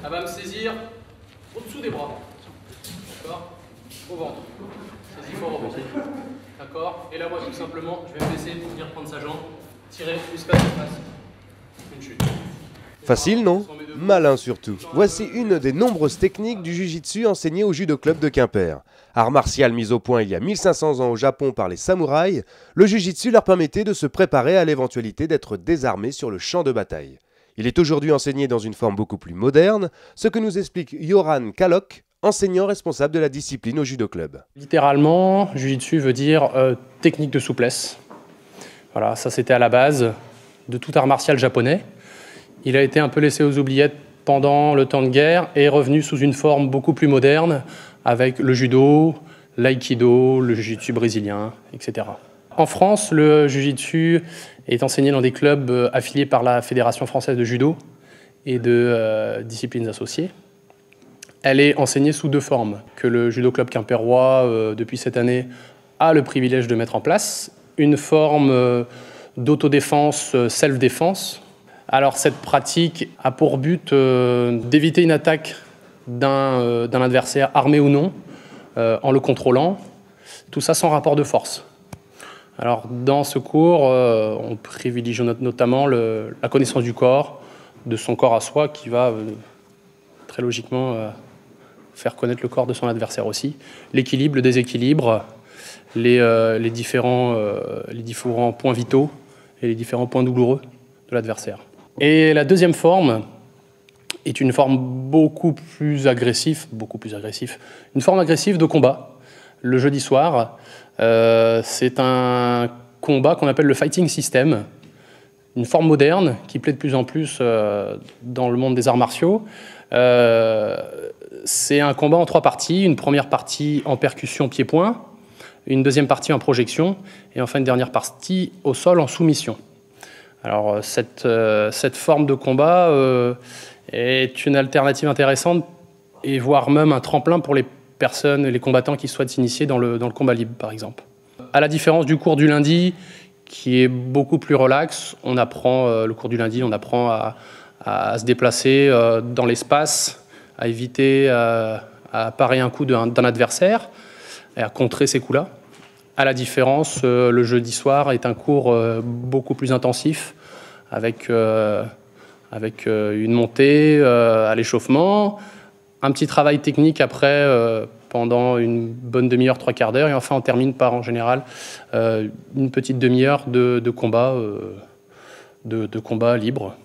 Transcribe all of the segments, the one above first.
Elle va me saisir au-dessous des bras. D'accord? Au ventre. Saisie fort au ventre. D'accord? Et là, moi, tout simplement, je vais me laisser pour venir prendre sa jambe, tirer jusqu'à ce qu'il fasse une chute. Facile, non? Malin surtout. Voici une des nombreuses techniques du Jiu-Jitsu enseignées au Judo Club de Quimper. Art martial mis au point il y a 1500 ans au Japon par les samouraïs, le Jiu-Jitsu leur permettait de se préparer à l'éventualité d'être désarmés sur le champ de bataille. Il est aujourd'hui enseigné dans une forme beaucoup plus moderne, ce que nous explique Yoran Kalok, enseignant responsable de la discipline au Judo Club. Littéralement, Jiu-Jitsu veut dire technique de souplesse. Voilà, ça c'était à la base de tout art martial japonais. Il a été un peu laissé aux oubliettes pendant le temps de guerre et est revenu sous une forme beaucoup plus moderne avec le judo, l'aïkido, le jiu-jitsu brésilien, etc. En France, le jiu-jitsu est enseigné dans des clubs affiliés par la Fédération française de judo et de disciplines associées. Elle est enseignée sous deux formes que le Judo Club quimpérois, depuis cette année, a le privilège de mettre en place. Une forme d'autodéfense, self-défense. Alors cette pratique a pour but d'éviter une attaque d'un adversaire armé ou non, en le contrôlant. Tout ça sans rapport de force. Alors dans ce cours, on privilégie notamment la connaissance du corps, de son corps à soi, qui va très logiquement faire connaître le corps de son adversaire aussi. L'équilibre, le déséquilibre, les différents points vitaux et les différents points douloureux de l'adversaire. Et la deuxième forme est une forme beaucoup plus agressive, une forme agressive de combat. Le jeudi soir, c'est un combat qu'on appelle le fighting system, une forme moderne qui plaît de plus en plus dans le monde des arts martiaux. C'est un combat en trois parties, une première partie en percussion pied-point, une deuxième partie en projection et enfin une dernière partie au sol en soumission. Alors cette forme de combat est une alternative intéressante et voire même un tremplin pour les personnes, les combattants qui souhaitent s'initier dans le combat libre par exemple. À la différence du cours du lundi qui est beaucoup plus relax, on apprend le cours du lundi, on apprend à se déplacer dans l'espace, à éviter à parer un coup d'un adversaire et à contrer ces coups-là. À la différence, le jeudi soir est un cours beaucoup plus intensif avec une montée à l'échauffement, un petit travail technique après pendant une bonne demi-heure, trois quarts d'heure et enfin on termine par en général une petite demi-heure de combat libre.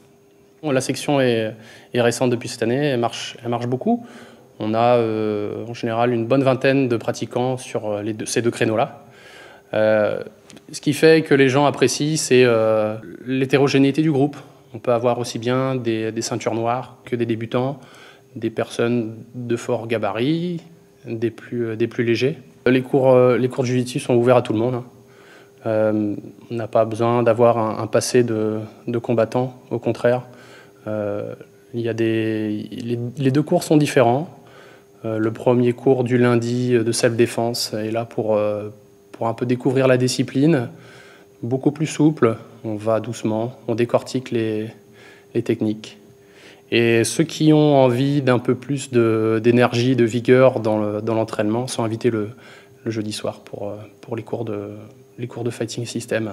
La section est récente depuis cette année, elle marche beaucoup. On a en général une bonne vingtaine de pratiquants sur ces deux créneaux-là. Ce qui fait que les gens apprécient, c'est l'hétérogénéité du groupe. On peut avoir aussi bien des ceintures noires que des débutants, des personnes de fort gabarit, des plus légers. Les cours de jiu-jitsu sont ouverts à tout le monde. On n'a pas besoin d'avoir un passé de combattant, au contraire. Les deux cours sont différents. Le premier cours du lundi de self-défense est là pour un peu découvrir la discipline, beaucoup plus souple. On va doucement, on décortique les techniques. Et ceux qui ont envie d'un peu plus d'énergie, de vigueur dans l'entraînement sont invités le jeudi soir pour les cours de fighting system.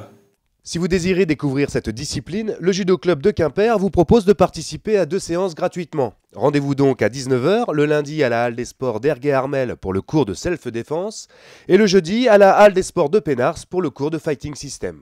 Si vous désirez découvrir cette discipline, le Judo Club de Quimper vous propose de participer à 2 séances gratuitement. Rendez-vous donc à 19 h le lundi à la Halle des Sports d'Ergué-Armel pour le cours de self-défense et le jeudi à la Halle des Sports de Pénars pour le cours de Fighting System.